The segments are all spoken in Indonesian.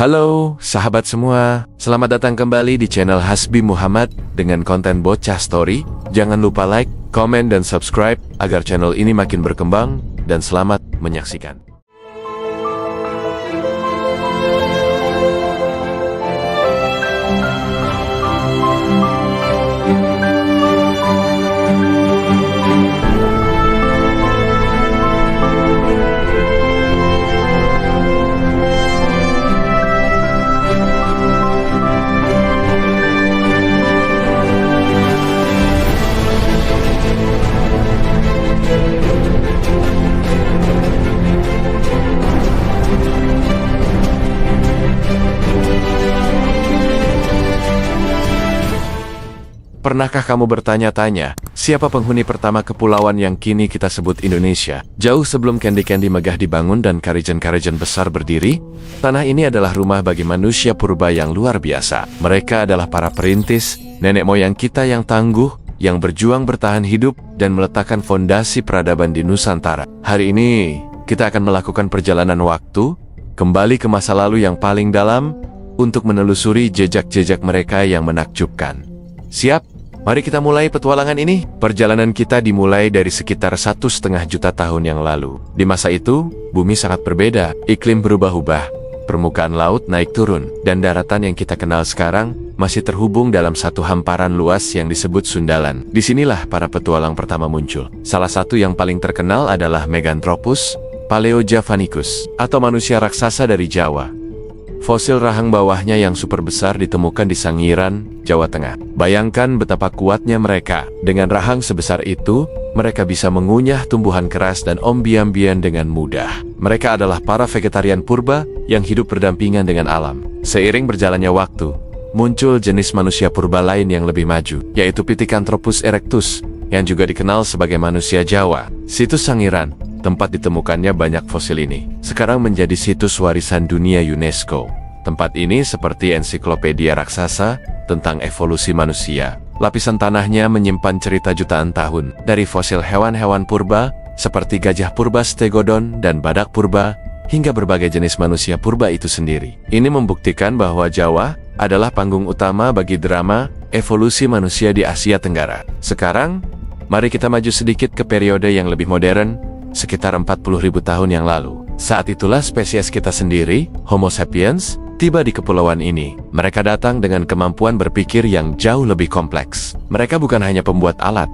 Halo, sahabat semua. Selamat datang kembali di channel Hasbi Muhammad dengan konten bocah story. Jangan lupa like, komen, dan subscribe agar channel ini makin berkembang, dan selamat menyaksikan. Pernahkah kamu bertanya-tanya, siapa penghuni pertama kepulauan yang kini kita sebut Indonesia? Jauh sebelum Kendi-Kendi megah dibangun dan Karijen-Karijen besar berdiri, tanah ini adalah rumah bagi manusia purba yang luar biasa. Mereka adalah para perintis, nenek moyang kita yang tangguh, yang berjuang bertahan hidup dan meletakkan fondasi peradaban di Nusantara. Hari ini, kita akan melakukan perjalanan waktu, kembali ke masa lalu yang paling dalam, untuk menelusuri jejak-jejak mereka yang menakjubkan. Siap? Mari kita mulai petualangan ini. Perjalanan kita dimulai dari sekitar 1,5 juta tahun yang lalu. Di masa itu, bumi sangat berbeda, iklim berubah-ubah, permukaan laut naik turun, dan daratan yang kita kenal sekarang masih terhubung dalam satu hamparan luas yang disebut Sundalan. Disinilah para petualang pertama muncul. Salah satu yang paling terkenal adalah Meganthropus paleojavanicus, atau manusia raksasa dari Jawa. Fosil rahang bawahnya yang super besar ditemukan di Sangiran, Jawa Tengah. Bayangkan betapa kuatnya mereka. Dengan rahang sebesar itu, mereka bisa mengunyah tumbuhan keras dan ombi-ambian dengan mudah. Mereka adalah para vegetarian purba yang hidup berdampingan dengan alam. Seiring berjalannya waktu, muncul jenis manusia purba lain yang lebih maju, yaitu Pithecanthropus erectus, yang juga dikenal sebagai manusia Jawa. Situs Sangiran, tempat ditemukannya banyak fosil ini, sekarang menjadi situs warisan dunia UNESCO. Tempat ini seperti ensiklopedia raksasa tentang evolusi manusia. Lapisan tanahnya menyimpan cerita jutaan tahun, dari fosil hewan-hewan purba seperti gajah purba Stegodon dan badak purba, hingga berbagai jenis manusia purba itu sendiri. Ini membuktikan bahwa Jawa adalah panggung utama bagi drama evolusi manusia di Asia Tenggara. Sekarang, mari kita maju sedikit ke periode yang lebih modern, sekitar 40.000 tahun yang lalu. Saat itulah spesies kita sendiri, Homo sapiens, tiba di kepulauan ini. Mereka datang dengan kemampuan berpikir yang jauh lebih kompleks. Mereka bukan hanya pembuat alat,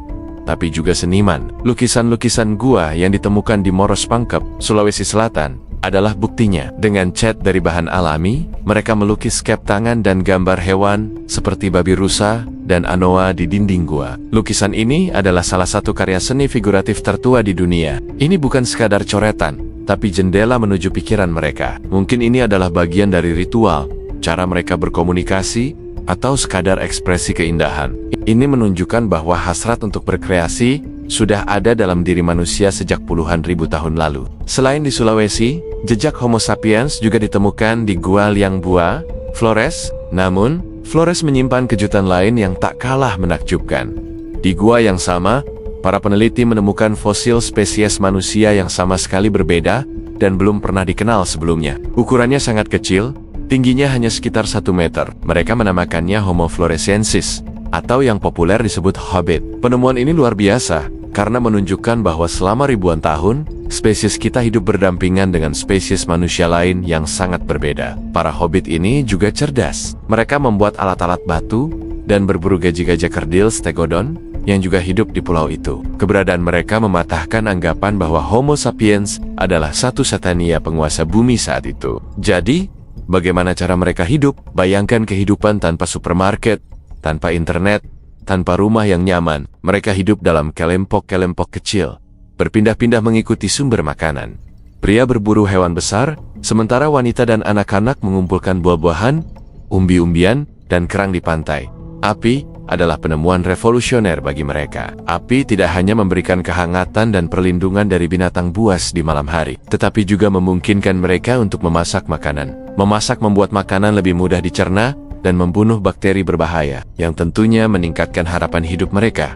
tapi juga seniman. Lukisan-lukisan gua yang ditemukan di Moros Pangkep, Sulawesi Selatan, adalah buktinya. Dengan cat dari bahan alami, mereka melukis skep tangan dan gambar hewan seperti babi rusa dan anoa di dinding gua. Lukisan ini adalah salah satu karya seni figuratif tertua di dunia. Ini bukan sekadar coretan, tapi jendela menuju pikiran mereka. Mungkin ini adalah bagian dari ritual, cara mereka berkomunikasi, atau sekadar ekspresi keindahan. Ini menunjukkan bahwa hasrat untuk berkreasi sudah ada dalam diri manusia sejak puluhan ribu tahun lalu. Selain di Sulawesi, jejak Homo sapiens juga ditemukan di Gua Liangbua, Flores. Namun, Flores menyimpan kejutan lain yang tak kalah menakjubkan. Di gua yang sama, para peneliti menemukan fosil spesies manusia yang sama sekali berbeda dan belum pernah dikenal sebelumnya. Ukurannya sangat kecil, tingginya hanya sekitar 1 meter. Mereka menamakannya Homo floresiensis, atau yang populer disebut Hobbit. Penemuan ini luar biasa, karena menunjukkan bahwa selama ribuan tahun, spesies kita hidup berdampingan dengan spesies manusia lain yang sangat berbeda. Para Hobbit ini juga cerdas. Mereka membuat alat-alat batu dan berburu gajah-gajah kerdil Stegodon yang juga hidup di pulau itu. Keberadaan mereka mematahkan anggapan bahwa Homo sapiens adalah satu satania penguasa bumi saat itu. Jadi, bagaimana cara mereka hidup? Bayangkan kehidupan tanpa supermarket, tanpa internet, tanpa rumah yang nyaman. Mereka hidup dalam kelempok-kelempok kecil, berpindah-pindah mengikuti sumber makanan. Pria berburu hewan besar, sementara wanita dan anak-anak mengumpulkan buah-buahan, umbi-umbian, dan kerang di pantai. Api adalah penemuan revolusioner bagi mereka. Api tidak hanya memberikan kehangatan dan perlindungan dari binatang buas di malam hari, tetapi juga memungkinkan mereka untuk memasak makanan. Memasak membuat makanan lebih mudah dicerna dan membunuh bakteri berbahaya, yang tentunya meningkatkan harapan hidup mereka.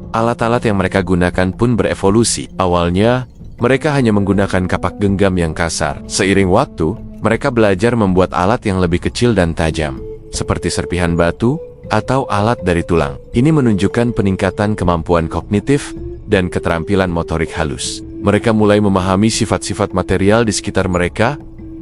Alat-alat yang mereka gunakan pun berevolusi. Awalnya, mereka hanya menggunakan kapak genggam yang kasar. Seiring waktu, mereka belajar membuat alat yang lebih kecil dan tajam, seperti serpihan batu atau alat dari tulang. Ini menunjukkan peningkatan kemampuan kognitif dan keterampilan motorik halus. Mereka mulai memahami sifat-sifat material di sekitar mereka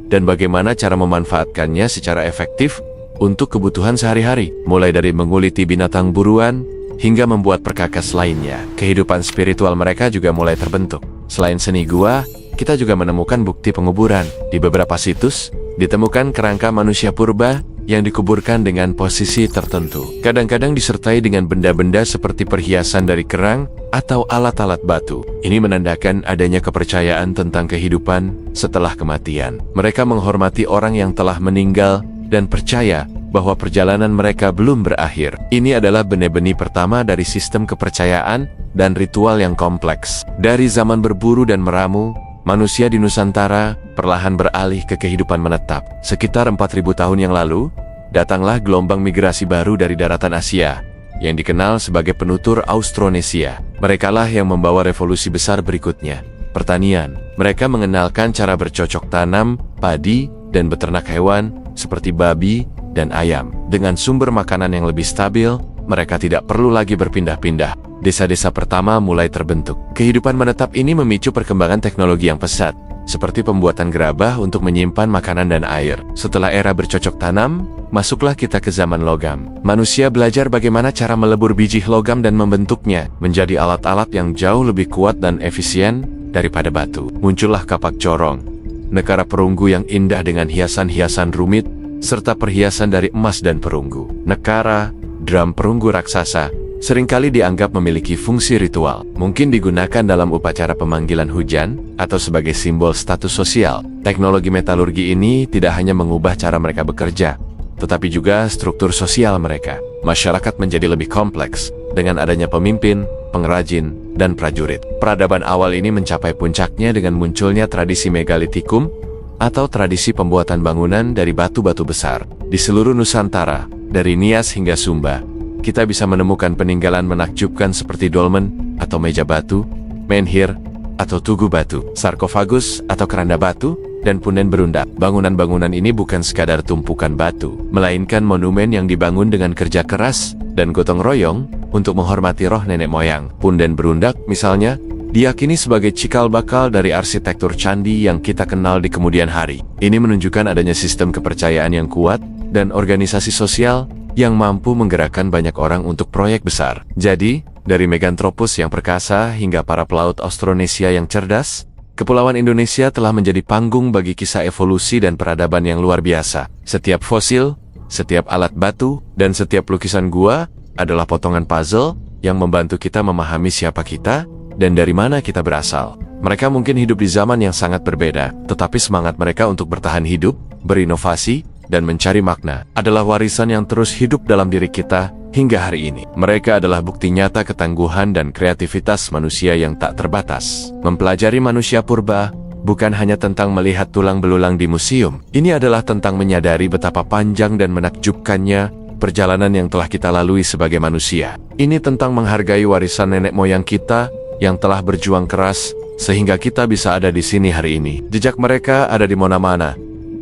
dan bagaimana cara memanfaatkannya secara efektif untuk kebutuhan sehari-hari, mulai dari menguliti binatang buruan hingga membuat perkakas lainnya. Kehidupan spiritual mereka juga mulai terbentuk. Selain seni gua, kita juga menemukan bukti penguburan. Di beberapa situs, ditemukan kerangka manusia purba yang dikuburkan dengan posisi tertentu. Kadang-kadang disertai dengan benda-benda seperti perhiasan dari kerang atau alat-alat batu. Ini menandakan adanya kepercayaan tentang kehidupan setelah kematian. Mereka menghormati orang yang telah meninggal dan percaya bahwa perjalanan mereka belum berakhir. Ini adalah benih-benih pertama dari sistem kepercayaan dan ritual yang kompleks. Dari zaman berburu dan meramu, manusia di Nusantara perlahan beralih ke kehidupan menetap. Sekitar 4.000 tahun yang lalu, datanglah gelombang migrasi baru dari daratan Asia, yang dikenal sebagai penutur Austronesia. Merekalah yang membawa revolusi besar berikutnya, pertanian. Mereka mengenalkan cara bercocok tanam, padi, dan beternak hewan, seperti babi dan ayam. Dengan sumber makanan yang lebih stabil, mereka tidak perlu lagi berpindah-pindah. Desa-desa pertama mulai terbentuk. Kehidupan menetap ini memicu perkembangan teknologi yang pesat, seperti pembuatan gerabah untuk menyimpan makanan dan air. Setelah era bercocok tanam, masuklah kita ke zaman logam. Manusia belajar bagaimana cara melebur biji logam dan membentuknya menjadi alat-alat yang jauh lebih kuat dan efisien daripada batu. Muncullah kapak corong, negara perunggu yang indah dengan hiasan-hiasan rumit, serta perhiasan dari emas dan perunggu. Nekara, drum perunggu raksasa, seringkali dianggap memiliki fungsi ritual. Mungkin digunakan dalam upacara pemanggilan hujan atau sebagai simbol status sosial. Teknologi metalurgi ini tidak hanya mengubah cara mereka bekerja, tetapi juga struktur sosial mereka. Masyarakat menjadi lebih kompleks dengan adanya pemimpin, pengrajin, dan prajurit. Peradaban awal ini mencapai puncaknya dengan munculnya tradisi megalitikum atau tradisi pembuatan bangunan dari batu-batu besar. Di seluruh Nusantara, dari Nias hingga Sumba, kita bisa menemukan peninggalan menakjubkan seperti dolmen atau meja batu, menhir atau tugu batu, sarkofagus atau keranda batu, dan punden berundak. Bangunan-bangunan ini bukan sekadar tumpukan batu, melainkan monumen yang dibangun dengan kerja keras dan gotong royong untuk menghormati roh nenek moyang. Punden berundak, misalnya, diyakini sebagai cikal bakal dari arsitektur candi yang kita kenal di kemudian hari. Ini menunjukkan adanya sistem kepercayaan yang kuat dan organisasi sosial yang mampu menggerakkan banyak orang untuk proyek besar. Jadi, dari Meganthropus yang perkasa hingga para pelaut Austronesia yang cerdas, Kepulauan Indonesia telah menjadi panggung bagi kisah evolusi dan peradaban yang luar biasa. Setiap fosil, setiap alat batu, dan setiap lukisan gua adalah potongan puzzle yang membantu kita memahami siapa kita dan dari mana kita berasal. Mereka mungkin hidup di zaman yang sangat berbeda, tetapi semangat mereka untuk bertahan hidup, berinovasi, dan mencari makna adalah warisan yang terus hidup dalam diri kita hingga hari ini. Mereka adalah bukti nyata ketangguhan dan kreativitas manusia yang tak terbatas. Mempelajari manusia purba bukan hanya tentang melihat tulang belulang di museum. Ini adalah tentang menyadari betapa panjang dan menakjubkannya perjalanan yang telah kita lalui sebagai manusia. Ini tentang menghargai warisan nenek moyang kita yang telah berjuang keras sehingga kita bisa ada di sini hari ini. Jejak mereka ada di mana-mana,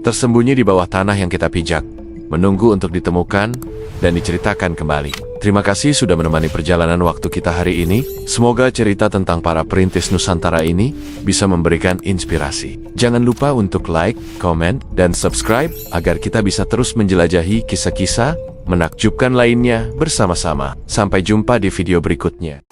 tersembunyi di bawah tanah yang kita pijak, menunggu untuk ditemukan dan diceritakan kembali. Terima kasih sudah menemani perjalanan waktu kita hari ini. Semoga cerita tentang para perintis Nusantara ini bisa memberikan inspirasi. Jangan lupa untuk like, komen, dan subscribe agar kita bisa terus menjelajahi kisah-kisah menakjubkan lainnya bersama-sama. Sampai jumpa di video berikutnya.